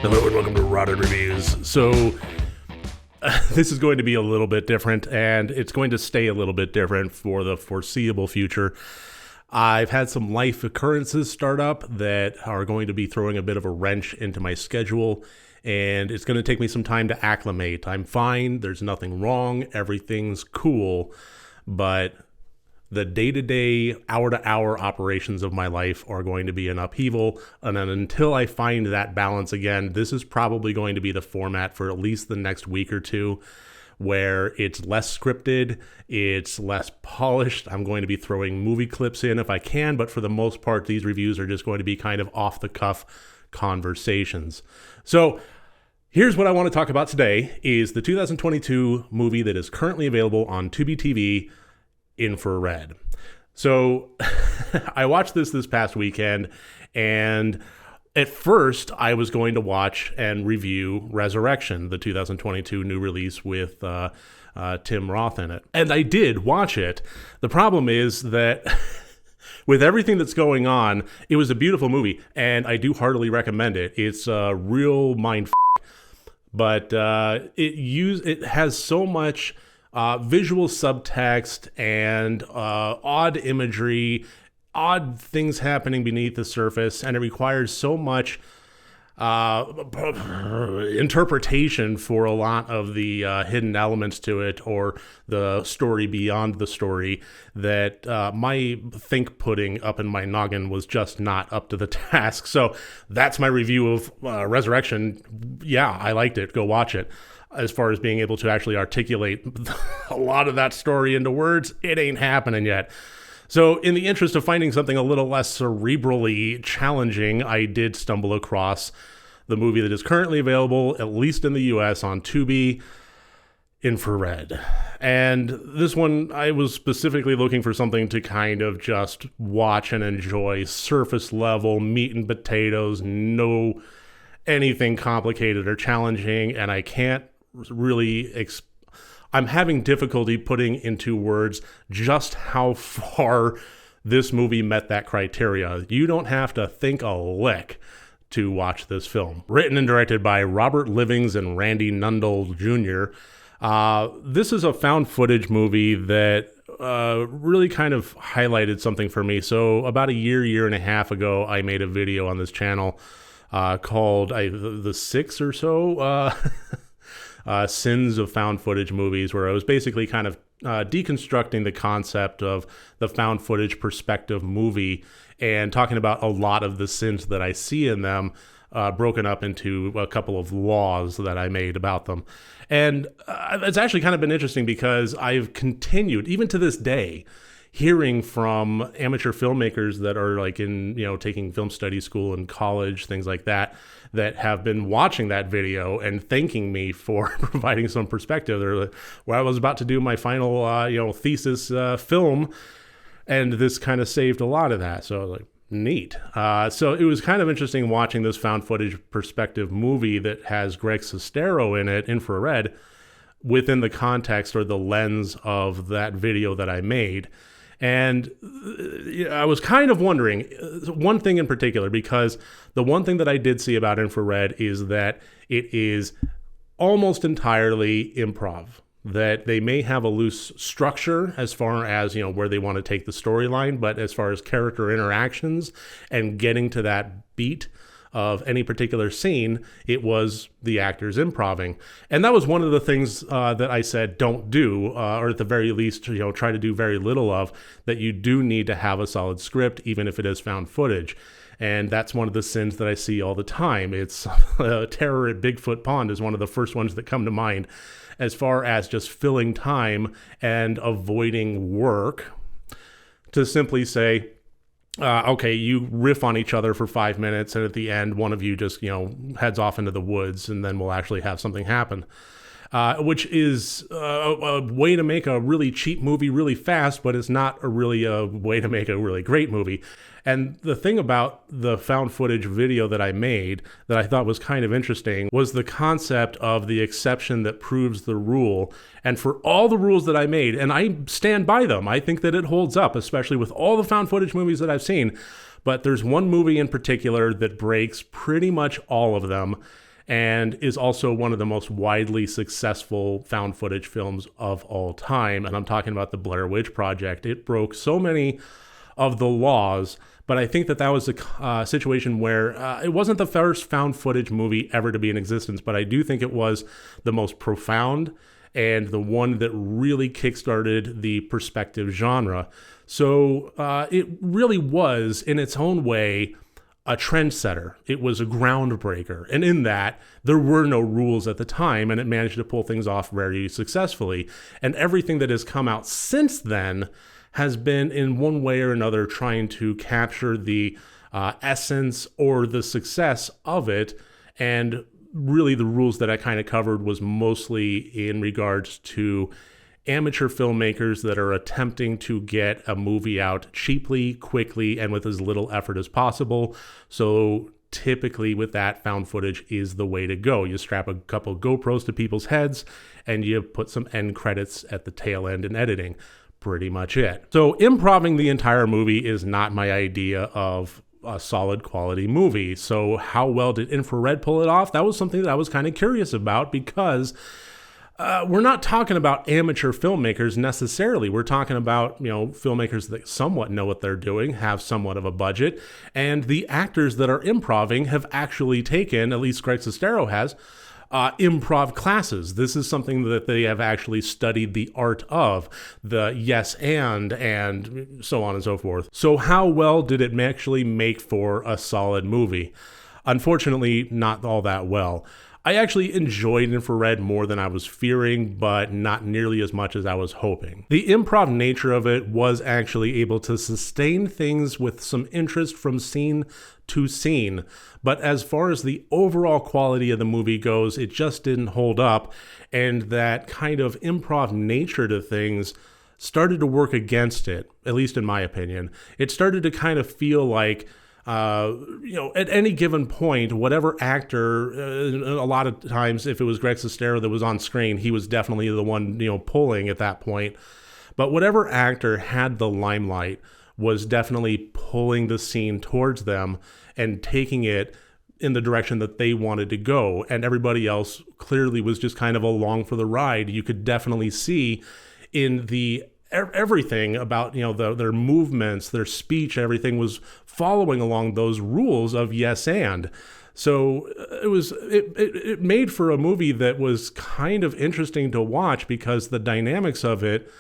Hello and welcome to Rotted Reviews. So, this is going to be a little bit different, and it's going to stay a little bit different for the foreseeable future. I've had some life occurrences start up that are going to be throwing a bit of a wrench into my schedule, and it's going to take me some time to acclimate. I'm fine, there's nothing wrong, everything's cool, but the day-to-day, hour-to-hour operations of my life are going to be an upheaval, and then until I find that balance again, this is probably going to be the format for at least the next week or two, where it's less scripted, it's less polished. I'm going to be throwing movie clips in if I can, but for the most part, these reviews are just going to be kind of off-the-cuff conversations. So, here's what I want to talk about today, is the 2022 movie that is currently available on Tubi TV, 𝗘𝗾𝗂𝗶𝗽𝗺𝗀. So I watched this past weekend, and at first I was going to watch and review Resurrection, the 2022 new release with Tim Roth in it. And I did watch it. The problem is that with everything that's going on, it was a beautiful movie, and I do heartily recommend it. It's a real mind but it has so much visual subtext and odd imagery, odd things happening beneath the surface, and it requires so much interpretation for a lot of the hidden elements to it, or the story beyond the story, that my think pudding up in my noggin was just not up to the task. So that's my review of Resurrection. Yeah, I liked it. Go watch it. As far as being able to actually articulate a lot of that story into words, it ain't happening yet. So in the interest of finding something a little less cerebrally challenging, I did stumble across the movie that is currently available, at least in the US, on Tubi, 𝗘𝗾𝗃𝗺𝗃. And this one, I was specifically looking for something to kind of just watch and enjoy, surface level, meat and potatoes, no anything complicated or challenging, and I can't really I'm having difficulty putting into words just how far this movie met that criteria. You don't have to think a lick to watch this film. Written and directed by Robert Livings and Randy Nundle Jr. This is a found footage movie that really kind of highlighted something for me. So about a year and a half ago, I made a video on this channel called the 6 or so sins of found footage movies, where I was basically kind of deconstructing the concept of the found footage perspective movie and talking about a lot of the sins that I see in them, broken up into a couple of laws that I made about them. And it's actually kind of been interesting because I've continued, even to this day, hearing from amateur filmmakers that are like in, taking film study school in college, things like that, that have been watching that video and thanking me for providing some perspective. They're like, well, I was about to do my final, thesis film, and this kind of saved a lot of that. So I was like, neat. So it was kind of interesting watching this found footage perspective movie that has Greg Sestero in it, 𝗘𝗾𝗃𝗺𝗀, within the context or the lens of that video that I made. And I was kind of wondering, one thing in particular, because the one thing that I did see about 𝗘𝗾𝗃𝗺𝗀 is that it is almost entirely improv, that they may have a loose structure as far as, where they want to take the storyline, but as far as character interactions and getting to that beat of any particular scene, it was the actors improving. And that was one of the things that I said don't do, or at the very least, try to do very little of, that you do need to have a solid script, even if it is found footage. And that's one of the sins that I see all the time. It's Terror at Bigfoot Pond is one of the first ones that come to mind, as far as just filling time and avoiding work to simply say, okay, you riff on each other for 5 minutes, and at the end, one of you just, heads off into the woods, and then we'll actually have something happen. Which is a way to make a really cheap movie really fast, but it's not really a way to make a really great movie. And the thing about the found footage video that I made that I thought was kind of interesting was the concept of the exception that proves the rule. And for all the rules that I made, and I stand by them, I think that it holds up, especially with all the found footage movies that I've seen. But there's one movie in particular that breaks pretty much all of them. and is also one of the most widely successful found footage films of all time. And I'm talking about the Blair Witch Project. It broke so many of the laws, but I think that was a situation where it wasn't the first found footage movie ever to be in existence, but I do think it was the most profound and the one that really kickstarted the perspective genre. So it really was, in its own way, a trendsetter. It was a groundbreaker. And in that, there were no rules at the time, and it managed to pull things off very successfully. And everything that has come out since then has been, in one way or another, trying to capture the essence or the success of it. And really the rules that I kind of covered was mostly in regards to amateur filmmakers that are attempting to get a movie out cheaply, quickly, and with as little effort as possible. So typically with that, found footage is the way to go. You strap a couple GoPros to people's heads and you put some end credits at the tail end in editing. Pretty much it. So improving the entire movie is not my idea of a solid quality movie. So how well did Infrared pull it off? That was something that I was kind of curious about, because we're not talking about amateur filmmakers necessarily. We're talking about, filmmakers that somewhat know what they're doing, have somewhat of a budget, and the actors that are improving have actually taken, at least Greg Sestero has, improv classes. This is something that they have actually studied the art of, the yes and so on and so forth. So how well did it actually make for a solid movie? Unfortunately, not all that well. I actually enjoyed Infrared more than I was fearing, but not nearly as much as I was hoping. The improv nature of it was actually able to sustain things with some interest from scene to scene, but as far as the overall quality of the movie goes, it just didn't hold up, and that kind of improv nature to things started to work against it, at least in my opinion. It started to kind of feel like at any given point, whatever actor, a lot of times, if it was Greg Sestero that was on screen, he was definitely the one, pulling at that point. But whatever actor had the limelight was definitely pulling the scene towards them and taking it in the direction that they wanted to go. And everybody else clearly was just kind of along for the ride. You could definitely see in the everything about, their movements, their speech, everything was following along those rules of yes and. So it made for a movie that was kind of interesting to watch, because the dynamics of it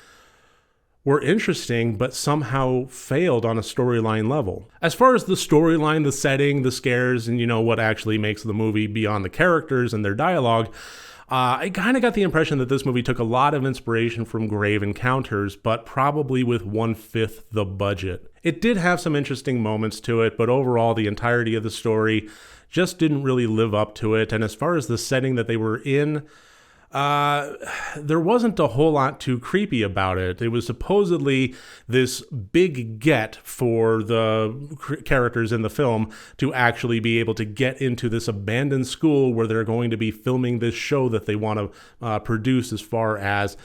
were interesting, but somehow failed on a storyline level. As far as the storyline, the setting, the scares, and what actually makes the movie beyond the characters and their dialogue, I kind of got the impression that this movie took a lot of inspiration from Grave Encounters, but probably with 1/5 the budget. It did have some interesting moments to it, but overall the entirety of the story just didn't really live up to it. And as far as the setting that they were in, there wasn't a whole lot too creepy about it. It was supposedly this big get for the characters in the film to actually be able to get into this abandoned school where they're going to be filming this show that they want to produce, as far as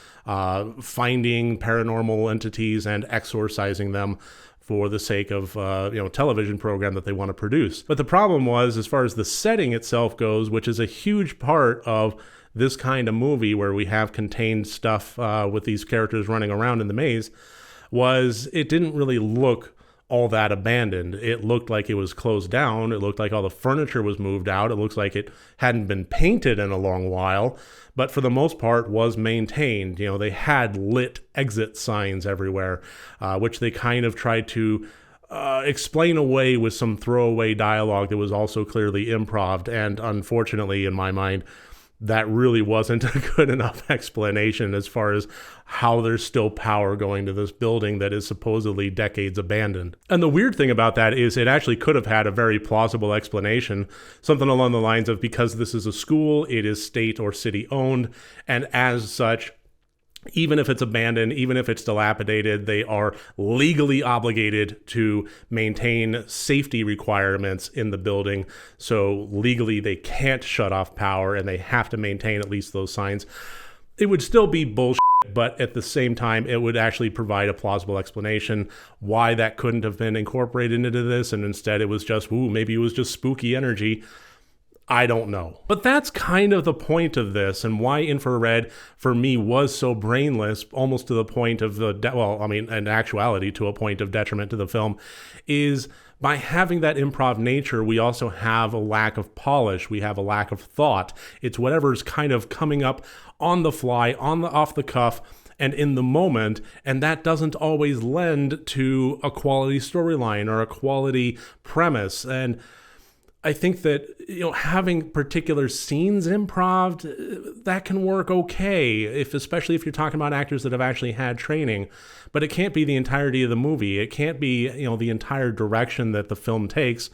finding paranormal entities and exorcising them for the sake of television program that they want to produce. But the problem was, as far as the setting itself goes, which is a huge part of this kind of movie where we have contained stuff with these characters running around in the maze, was it didn't really look all that abandoned. It looked like it was closed down. It looked like all the furniture was moved out. It looks like it hadn't been painted in a long while, but for the most part was maintained. They had lit exit signs everywhere, which they kind of tried to explain away with some throwaway dialogue that was also clearly improv. And unfortunately, in my mind, that really wasn't a good enough explanation as far as how there's still power going to this building that is supposedly decades abandoned. And the weird thing about that is it actually could have had a very plausible explanation, something along the lines of, because this is a school, it is state or city owned, and as such, even if it's abandoned, even if it's dilapidated, they are legally obligated to maintain safety requirements in the building. So legally, they can't shut off power, and they have to maintain at least those signs. It would still be bullshit, but at the same time, it would actually provide a plausible explanation why that couldn't have been incorporated into this, and instead it was just, maybe it was just spooky energy. I don't know. But that's kind of the point of this, and why Infrared for me was so brainless, almost to the point of in actuality to a point of detriment to the film, is by having that improv nature, we also have a lack of polish. We have a lack of thought. It's whatever's kind of coming up on the fly, off the cuff, and in the moment, and that doesn't always lend to a quality storyline or a quality premise. And I think that, having particular scenes improv, that can work okay, especially if you're talking about actors that have actually had training. But it can't be the entirety of the movie. It can't be, the entire direction that the film takes.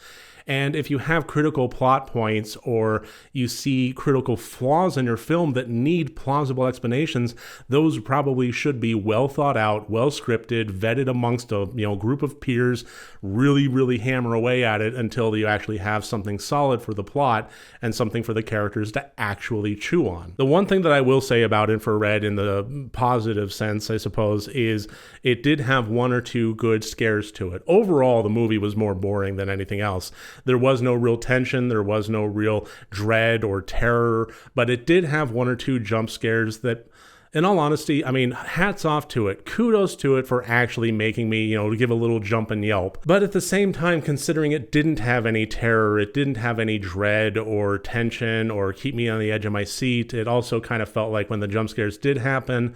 And if you have critical plot points or you see critical flaws in your film that need plausible explanations, those probably should be well thought out, well scripted, vetted amongst a group of peers, really, really hammer away at it until you actually have something solid for the plot and something for the characters to actually chew on. The one thing that I will say about Infrared in the positive sense, I suppose, is it did have one or two good scares to it. Overall, the movie was more boring than anything else. There was no real tension, there was no real dread or terror, but it did have one or two jump scares that, in all honesty, hats off to it. Kudos to it for actually making me, give a little jump and yelp. But at the same time, considering it didn't have any terror, it didn't have any dread or tension or keep me on the edge of my seat, it also kind of felt like when the jump scares did happen,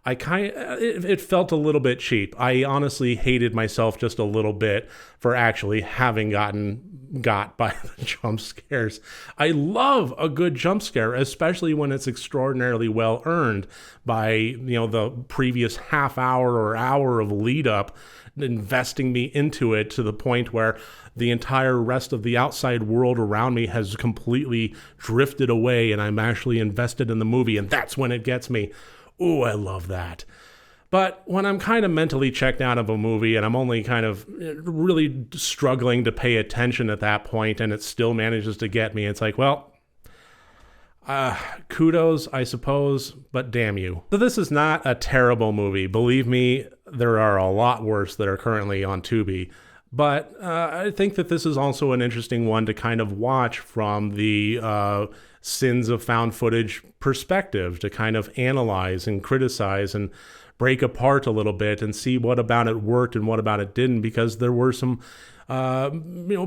it felt a little bit cheap. I honestly hated myself just a little bit for actually having got by the jump scares. I love a good jump scare, especially when it's extraordinarily well earned by, the previous half hour or hour of lead up, investing me into it to the point where the entire rest of the outside world around me has completely drifted away and I'm actually invested in the movie, and that's when it gets me. Ooh, I love that. But when I'm kind of mentally checked out of a movie and I'm only kind of really struggling to pay attention at that point and it still manages to get me, it's like, well, kudos, I suppose, but damn you. So this is not a terrible movie. Believe me, there are a lot worse that are currently on Tubi. But I think that this is also an interesting one to kind of watch from the sins of found footage perspective, to kind of analyze and criticize and break apart a little bit and see what about it worked and what about it didn't, because there were some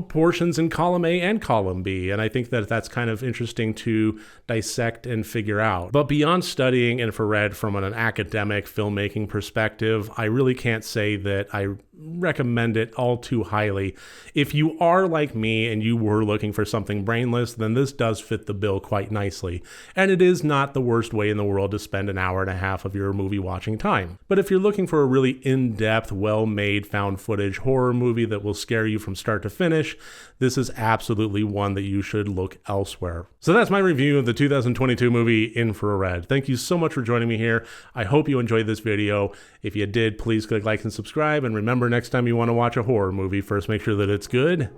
portions in column A and column B. And I think that that's kind of interesting to dissect and figure out. But beyond studying Infrared from an academic filmmaking perspective, I really can't say that I recommend it all too highly. If you are like me and you were looking for something brainless, then this does fit the bill quite nicely. And it is not the worst way in the world to spend an hour and a half of your movie watching time. But if you're looking for a really in-depth, well-made found footage horror movie that will scare you from start to finish, this is absolutely one that you should look elsewhere. So that's my review of the 2022 movie Infrared. Thank you so much for joining me here. I hope you enjoyed this video. If you did, please click like and subscribe, and remember, next time you want to watch a horror movie, first make sure that it's good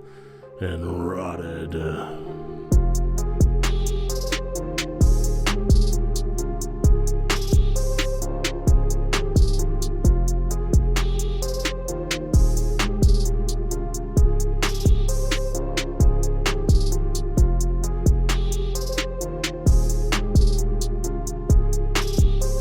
and rotted.